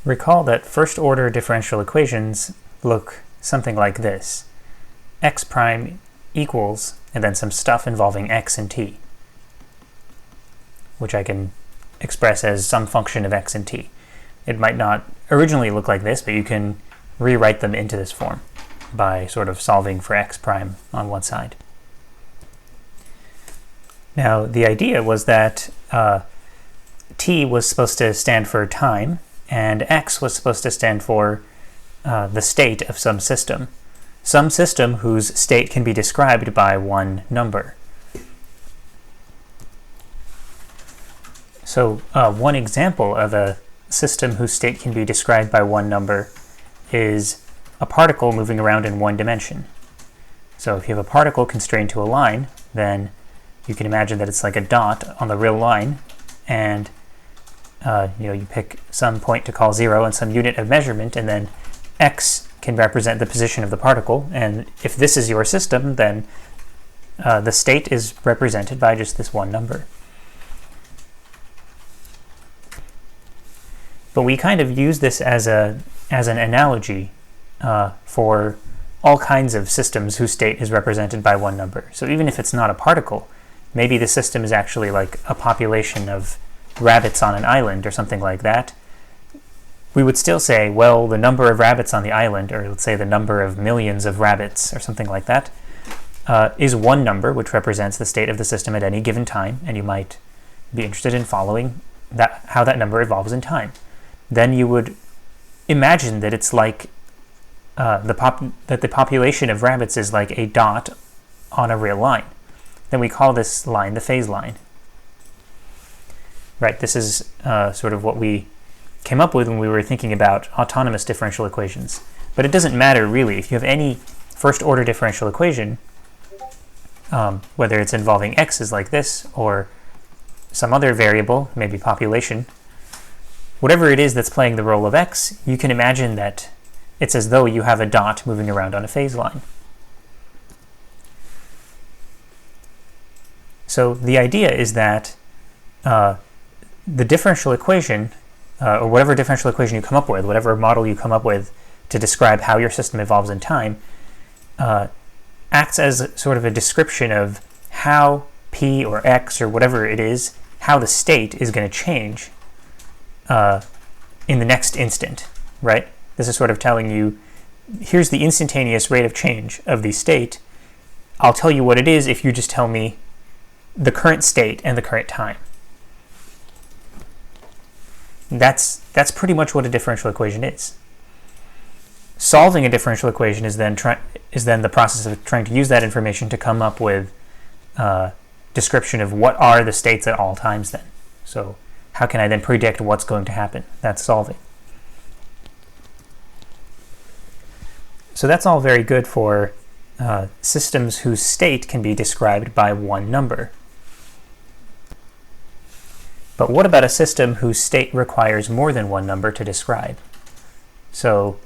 Recall that first-order differential equations look something like this. X prime equals, and then some stuff involving x and t, which I can express as some function of x and t. It might not originally look like this, but you can rewrite them into this form by sort of solving for x prime on one side. Now, the idea was that t was supposed to stand for time, and x was supposed to stand for the state of some system whose state can be described by one number. So one example of a system whose state can be described by one number is a particle moving around in one dimension. So if you have a particle constrained to a line, then you can imagine that it's like a dot on the real line, and you pick some point to call 0 and some unit of measurement, and then x can represent the position of the particle. And if this is your system, then the state is represented by just this one number. But we kind of use this as an analogy for all kinds of systems whose state is represented by one number. So even if it's not a particle, maybe the system is actually like a population of rabbits on an island or something like that. We would still say, well, the number of rabbits on the island, or let's say the number of millions of rabbits or something like that, is one number which represents the state of the system at any given time, and you might be interested in following how that number evolves in time. Then you would imagine that it's like that the population of rabbits is like a dot on a real line. Then we call this line the phase line. Right, this is sort of what we came up with when we were thinking about autonomous differential equations. But it doesn't matter really. If you have any first-order differential equation, whether it's involving x's like this or some other variable, maybe population, whatever it is that's playing the role of x, you can imagine that it's as though you have a dot moving around on a phase line. So the idea is that the differential equation, or whatever differential equation you come up with, whatever model you come up with to describe how your system evolves in time, acts as sort of a description of how p or x or whatever it is, how the state is going to change in the next instant, right? This is sort of telling you, here's the instantaneous rate of change of the state. I'll tell you what it is if you just tell me the current state and the current time. That's pretty much what a differential equation is. Solving a differential equation is then the process of trying to use that information to come up with a description of what are the states at all times then. So how can I then predict what's going to happen? That's solving. So that's all very good for systems whose state can be described by one number. But what about a system whose state requires more than one number to describe? So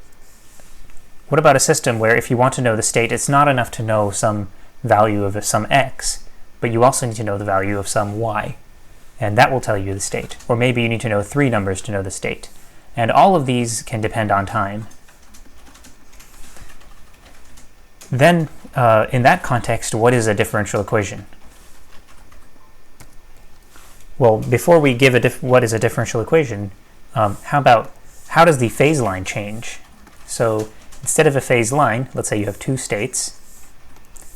what about a system where if you want to know the state, it's not enough to know some value of some x, but you also need to know the value of some y, and that will tell you the state. Or maybe you need to know 3 numbers to know the state. And all of these can depend on time. Then, in that context, what is a differential equation? Well, before we give what is a differential equation, how does the phase line change? So instead of a phase line, let's say you have 2 states,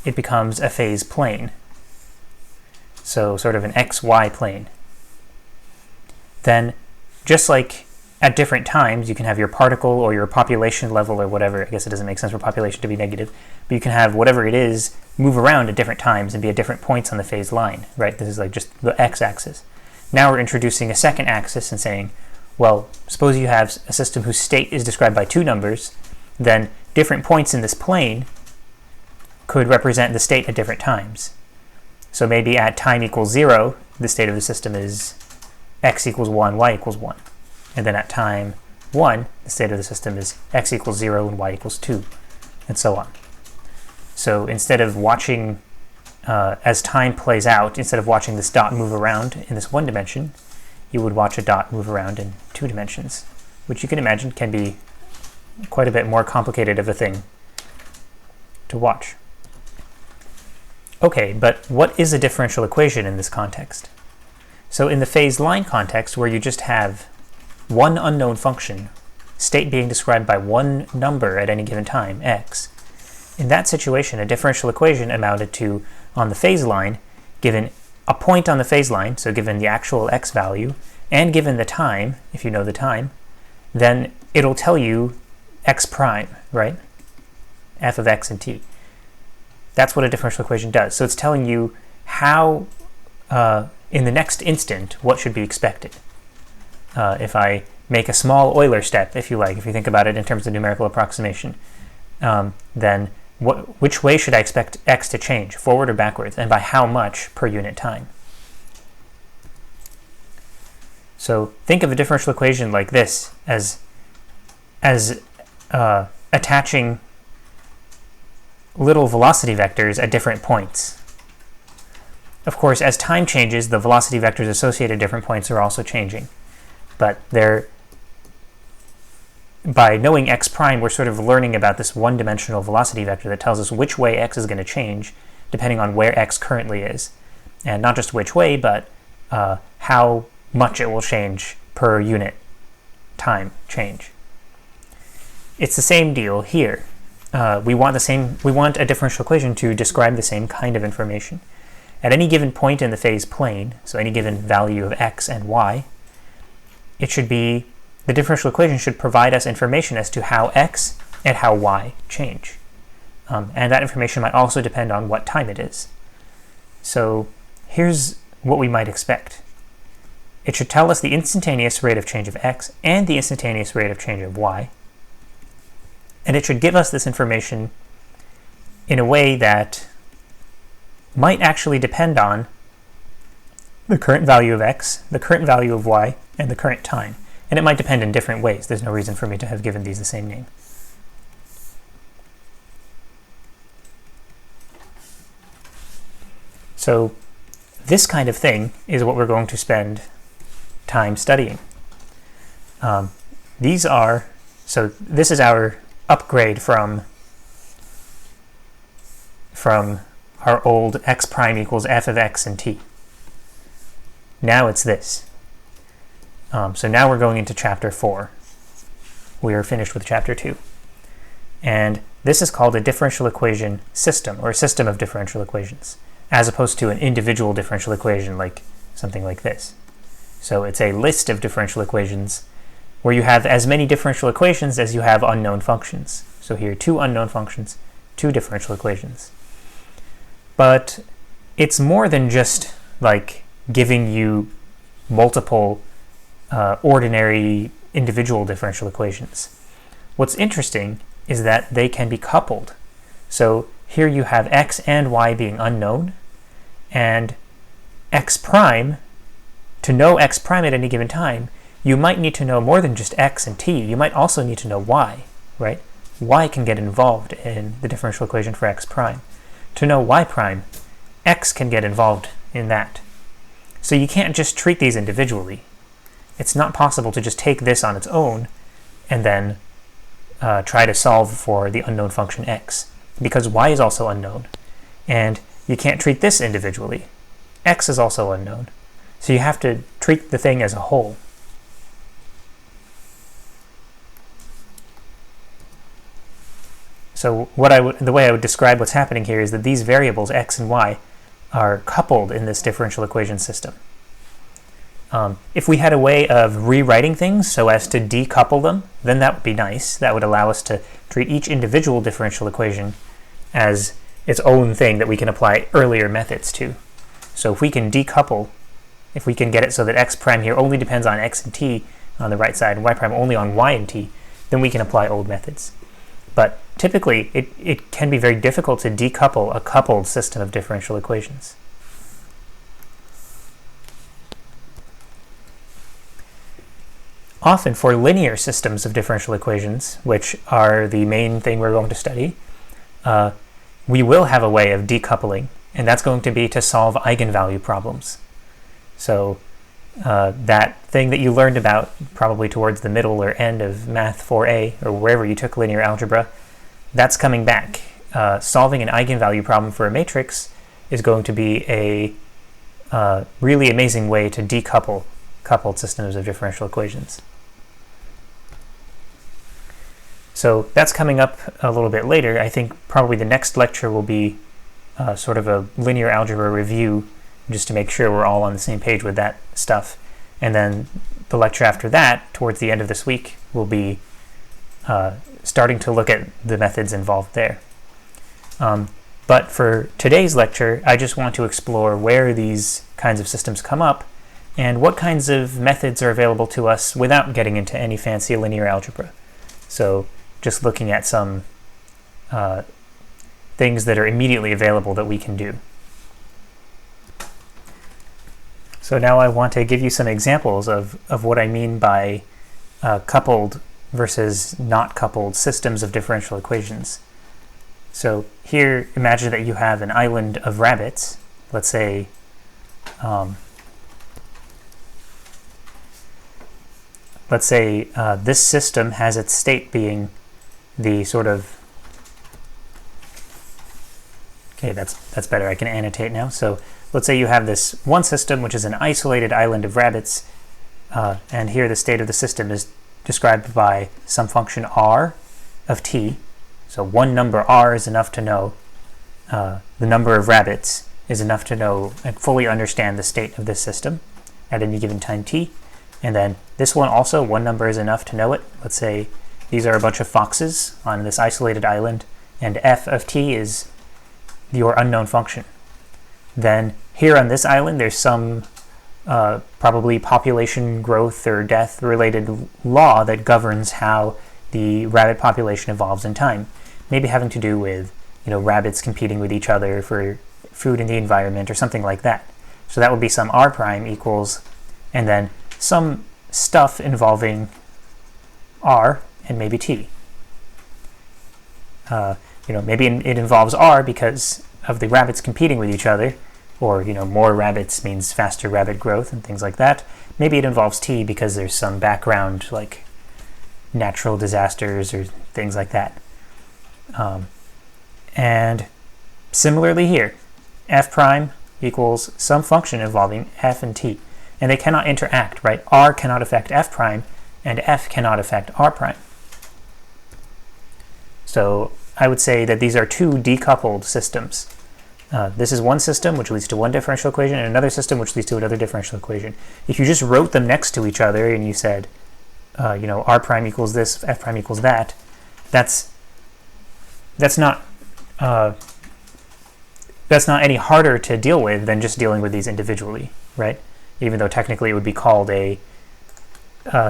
it becomes a phase plane. So sort of an xy plane. Then, just like at different times, you can have your particle or your population level or whatever. I guess it doesn't make sense for population to be negative, but you can have whatever it is move around at different times and be at different points on the phase line, right? This is like just the x-axis. Now we're introducing a second axis and saying, well, suppose you have a system whose state is described by 2 numbers, then different points in this plane could represent the state at different times. So maybe at time equals 0, the state of the system is x equals 1, y equals 1. And then at time 1, the state of the system is x equals 0 and y equals 2, and so on. So instead of watching, as time plays out, instead of watching this dot move around in this one dimension, you would watch a dot move around in 2 dimensions. which you can imagine can be quite a bit more complicated of a thing to watch. Okay, but what is a differential equation in this context? So in the phase line context, where you just have one unknown function, state being described by one number at any given time, x, in that situation, a differential equation amounted to, on the phase line, given a point on the phase line, so given the actual x value, and given the time, if you know the time, then it'll tell you x prime, right? F of x and t. That's what a differential equation does. So it's telling you how, in the next instant, what should be expected. If I make a small Euler step, if you like, if you think about it in terms of numerical approximation, then which way should I expect x to change, forward or backwards, and by how much per unit time? So think of a differential equation like this as attaching little velocity vectors at different points. Of course, as time changes, the velocity vectors associated at different points are also changing. But by knowing x prime, we're sort of learning about this one-dimensional velocity vector that tells us which way x is going to change depending on where x currently is. And not just which way, but how much it will change per unit time change. It's the same deal here. We want a differential equation to describe the same kind of information. At any given point in the phase plane, so any given value of x and y, the differential equation should provide us information as to how x and how y change. And that information might also depend on what time it is. So here's what we might expect. It should tell us the instantaneous rate of change of x and the instantaneous rate of change of y. And it should give us this information in a way that might actually depend on the current value of x, the current value of y, and the current time. And it might depend in different ways. There's no reason for me to have given these the same name. So this kind of thing is what we're going to spend time studying. This is our upgrade from our old x prime equals f of x and t. Now it's this. So now we're going into chapter 4. We are finished with chapter 2. And this is called a differential equation system, or a system of differential equations, as opposed to an individual differential equation like something like this. So it's a list of differential equations where you have as many differential equations as you have unknown functions. So here, 2 unknown functions, 2 differential equations. But it's more than just like giving you multiple ordinary individual differential equations. What's interesting is that they can be coupled. So here you have x and y being unknown, and x prime, to know x prime at any given time, you might need to know more than just x and t. You might also need to know y, right? Y can get involved in the differential equation for x prime. To know y prime, x can get involved in that. So you can't just treat these individually. It's not possible to just take this on its own and then try to solve for the unknown function x, because y is also unknown. And you can't treat this individually. X is also unknown. So you have to treat the thing as a whole. So the way I would describe what's happening here is that these variables, x and y, are coupled in this differential equation system. If we had a way of rewriting things so as to decouple them, then that would be nice. That would allow us to treat each individual differential equation as its own thing that we can apply earlier methods to. So if we can decouple, if we can get it so that x prime here only depends on x and t on the right side and y prime only on y and t, then we can apply old methods. But typically, it can be very difficult to decouple a coupled system of differential equations. Often for linear systems of differential equations, which are the main thing we're going to study, we will have a way of decoupling, and that's going to be to solve eigenvalue problems. So that thing that you learned about probably towards the middle or end of Math 4A or wherever you took linear algebra, that's coming back. Solving an eigenvalue problem for a matrix is going to be a really amazing way to decouple coupled systems of differential equations. So that's coming up a little bit later. I think probably the next lecture will be sort of a linear algebra review, just to make sure we're all on the same page with that stuff. And then the lecture after that, towards the end of this week, will be starting to look at the methods involved there. But for today's lecture, I just want to explore where these kinds of systems come up and what kinds of methods are available to us without getting into any fancy linear algebra. So just looking at some things that are immediately available that we can do. So now I want to give you some examples of what I mean by coupled versus not coupled systems of differential equations. So here, imagine that you have an island of rabbits. Let's say this system has its state being the sort of, okay, that's better. I can annotate now. So let's say you have this one system, which is an isolated island of rabbits, and here the state of the system is described by some function r of t. So one number r is enough to know, the number of rabbits is enough to know and fully understand the state of this system at any given time t. And then this one also, one number is enough to know it. Let's say these are a bunch of foxes on this isolated island, and f of t is your unknown function. Then here on this island, there's some probably population growth or death related law that governs how the rabbit population evolves in time. Maybe having to do with, rabbits competing with each other for food in the environment or something like that. So that would be some r prime equals, and then some stuff involving r and maybe t. Maybe it involves r because of the rabbits competing with each other, or more rabbits means faster rabbit growth and things like that. Maybe it involves t because there's some background like natural disasters or things like that. And similarly here, f prime equals some function involving f and t, and they cannot interact, right? R cannot affect f prime and f cannot affect r prime. So I would say that these are two decoupled systems. This is one system which leads to one differential equation and another system which leads to another differential equation. If you just wrote them next to each other and you said, r prime equals this, f prime equals that, that's not any harder to deal with than just dealing with these individually, right? Even though technically it would be called a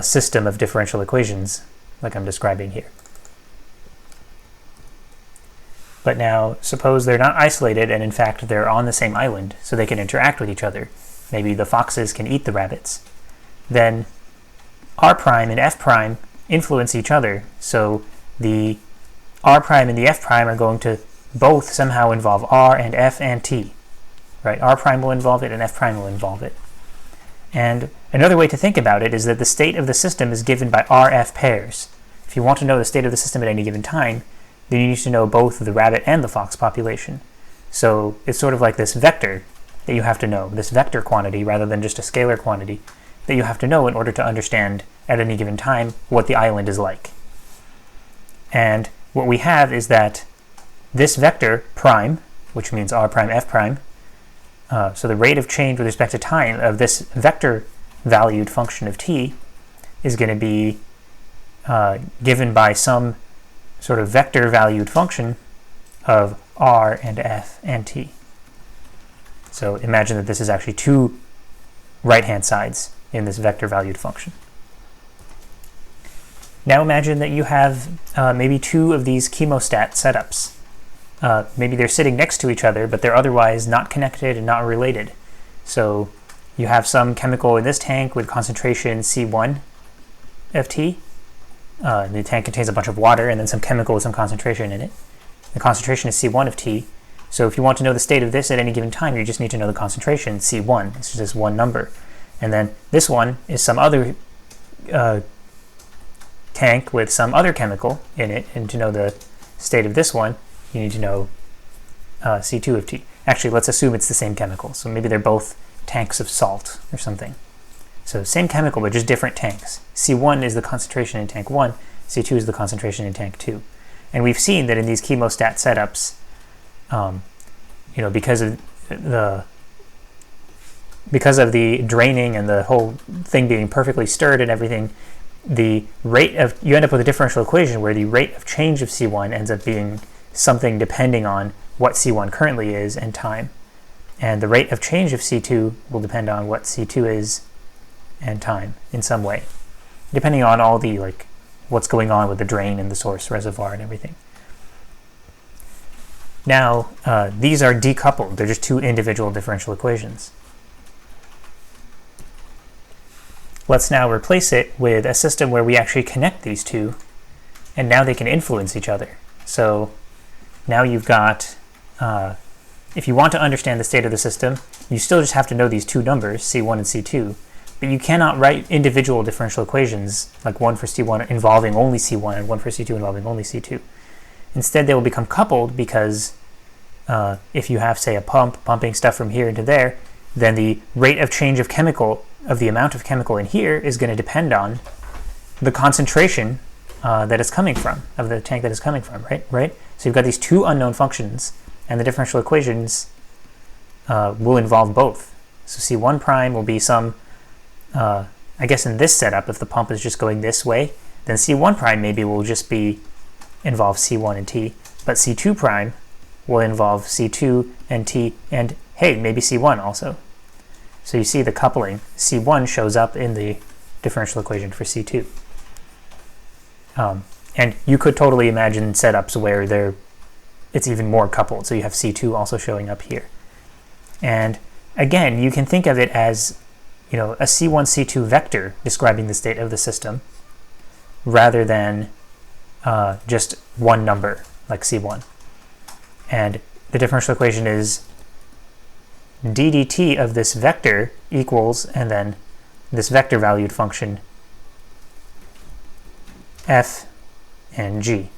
system of differential equations, like I'm describing here. But now, suppose they're not isolated, and in fact they're on the same island, so they can interact with each other. Maybe the foxes can eat the rabbits. Then r prime and f prime influence each other, so the r prime and the f prime are going to both somehow involve r and f and t. Right? R prime will involve it and f prime will involve it. And another way to think about it is that the state of the system is given by RF pairs. If you want to know the state of the system at any given time, then you need to know both the rabbit and the fox population. So it's sort of like this vector that you have to know, this vector quantity rather than just a scalar quantity that you have to know in order to understand at any given time what the island is like. And what we have is that this vector prime, which means r prime, f prime, so the rate of change with respect to time of this vector valued function of t is going to be given by some sort of vector valued function of r and f and t. So imagine that this is actually two right-hand sides in this vector valued function. Now imagine that you have maybe two of these chemostat setups. Maybe they're sitting next to each other, but they're otherwise not connected and not related. So you have some chemical in this tank with concentration C1 of T. The tank contains a bunch of water and then some chemical with some concentration in it. The concentration is C1 of T. So if you want to know the state of this at any given time, you just need to know the concentration, C1. It's just one number. And then this one is some other tank with some other chemical in it, and to know the state of this one, you need to know C2 of T. Actually, let's assume it's the same chemical, so maybe they're both tanks of salt or something. So same chemical, but just different tanks. C1 is the concentration in tank 1, C2 is the concentration in tank 2. And we've seen that in these chemostat setups, because of the draining and the whole thing being perfectly stirred and everything, you end up with a differential equation where the rate of change of C1 ends up being something depending on what C1 currently is and time. And the rate of change of C2 will depend on what C2 is and time in some way, depending on all the what's going on with the drain and the source reservoir and everything. Now, these are decoupled. They're just two individual differential equations. Let's now replace it with a system where we actually connect these two, and now they can influence each other. So now you've got, if you want to understand the state of the system, you still just have to know these two numbers, C1 and C2, but you cannot write individual differential equations, like one for C1 involving only C1 and one for C2 involving only C2. Instead, they will become coupled because if you have, say, a pump pumping stuff from here into there, then the rate of change of the amount of chemical in here is going to depend on the concentration that it's coming from, of the tank that it's coming from, right? So you've got these two unknown functions, and the differential equations will involve both. So C1 prime will be some, I guess in this setup, if the pump is just going this way, then C1 prime maybe will just involve C1 and T, but C2 prime will involve C2 and T, and hey, maybe C1 also. So you see the coupling. C1 shows up in the differential equation for C2. And you could totally imagine setups where it's even more coupled. So you have C2 also showing up here. And again, you can think of it as a C1, C2 vector describing the state of the system rather than just one number like C1. And the differential equation is d dt of this vector equals, and then this vector valued function f and g.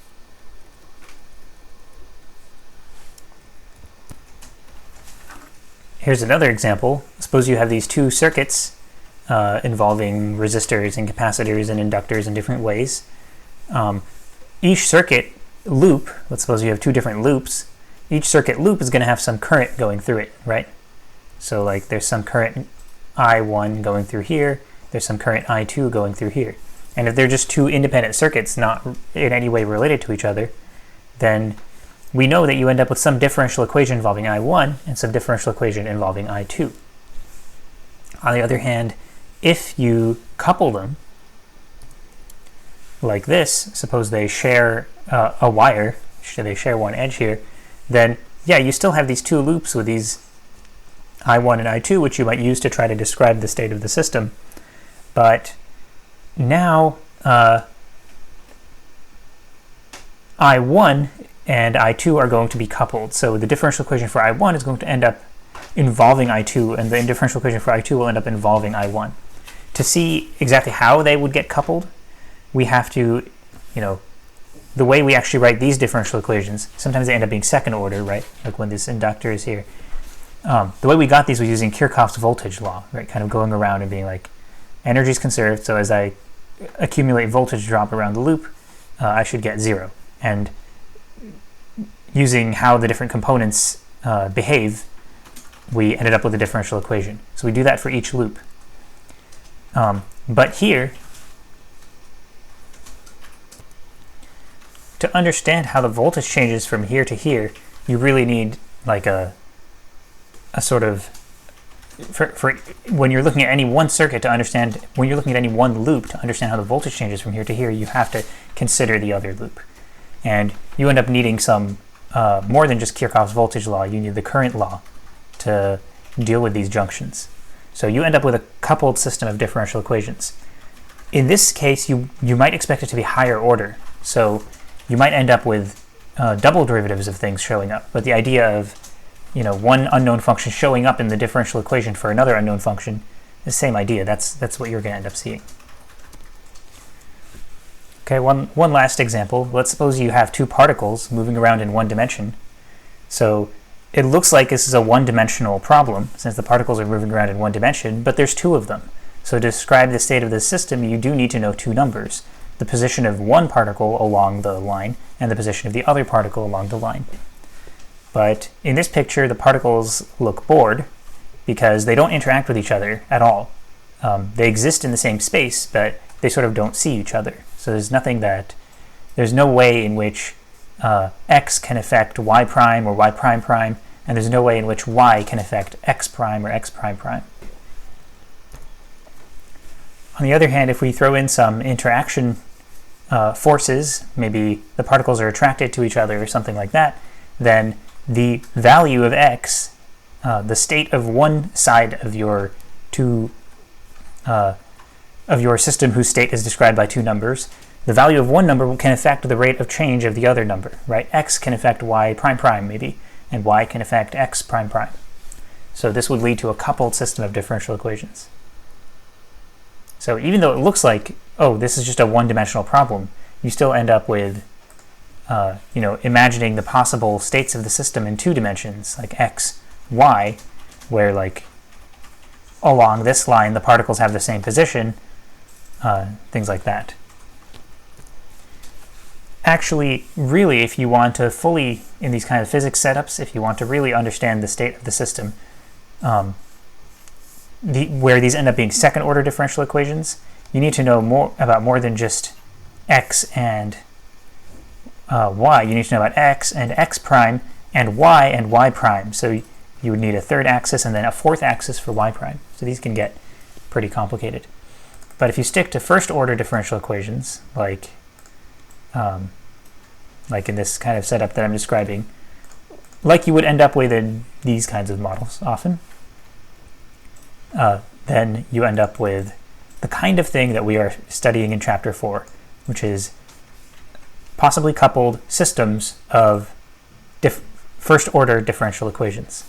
Here's another example. Suppose you have these two circuits involving resistors and capacitors and inductors in different ways. Each circuit loop, let's suppose you have two different loops, each circuit loop is going to have some current going through it, right? So there's some current I1 going through here, there's some current I2 going through here. And if they're just two independent circuits not in any way related to each other, then we know that you end up with some differential equation involving I1 and some differential equation involving I2. On the other hand, if you couple them like this, suppose they share a wire, they share one edge here, then yeah, you still have these two loops with these I1 and I2, which you might use to try to describe the state of the system. But now I1 and I2 are going to be coupled. So the differential equation for I1 is going to end up involving I2, and the differential equation for I2 will end up involving I1. To see exactly how they would get coupled, we have to, the way we actually write these differential equations, sometimes they end up being second order, right? Like when this inductor is here. The way we got these was using Kirchhoff's voltage law, right? Kind of going around and being like, energy is conserved, so as I accumulate voltage drop around the loop, I should get 0. And using how the different components behave, we ended up with a differential equation. So we do that for each loop. But here, to understand how the voltage changes from here to here, you really need like a sort of, for when you're looking at any one circuit to understand, when you're looking at any one loop to understand how the voltage changes from here to here, you have to consider the other loop. And you end up needing some, more than just Kirchhoff's voltage law, you need the current law to deal with these junctions. So you end up with a coupled system of differential equations. In this case, you might expect it to be higher order. So you might end up with double derivatives of things showing up. But the idea of one unknown function showing up in the differential equation for another unknown function the same idea. That's what you're going to end up seeing. Okay, one last example. Let's suppose you have two particles moving around in one dimension. So it looks like this is a one-dimensional problem since the particles are moving around in one dimension, but there's two of them. So to describe the state of the system, you do need to know two numbers: the position of one particle along the line and the position of the other particle along the line. But in this picture, the particles look bored because they don't interact with each other at all. They exist in the same space, but they sort of don't see each other. So there's no way in which x can affect y prime or y prime prime, and there's no way in which y can affect x prime or x prime prime. On the other hand, if we throw in some interaction forces, maybe the particles are attracted to each other or something like that, then the value of x, the state of one side of your system whose state is described by two numbers, the value of one number can affect the rate of change of the other number, right? X can affect y prime prime maybe, and y can affect x prime prime. So this would lead to a coupled system of differential equations. So even though it looks like, oh, this is just a one-dimensional problem, you still end up with imagining the possible states of the system in two dimensions, like x, y, where like along this line the particles have the same position, things like that. Actually, really, if you want to fully, in these kind of physics setups, if you want to really understand the state of the system, where these end up being second-order differential equations, you need to know more than just x and y. You need to know about x and x prime and y prime. So you would need a third axis and then a fourth axis for y prime. So these can get pretty complicated. But if you stick to first-order differential equations, like in this kind of setup that I'm describing, like you would end up with in these kinds of models often, then you end up with the kind of thing that we are studying in Chapter 4, which is possibly coupled systems of first-order differential equations.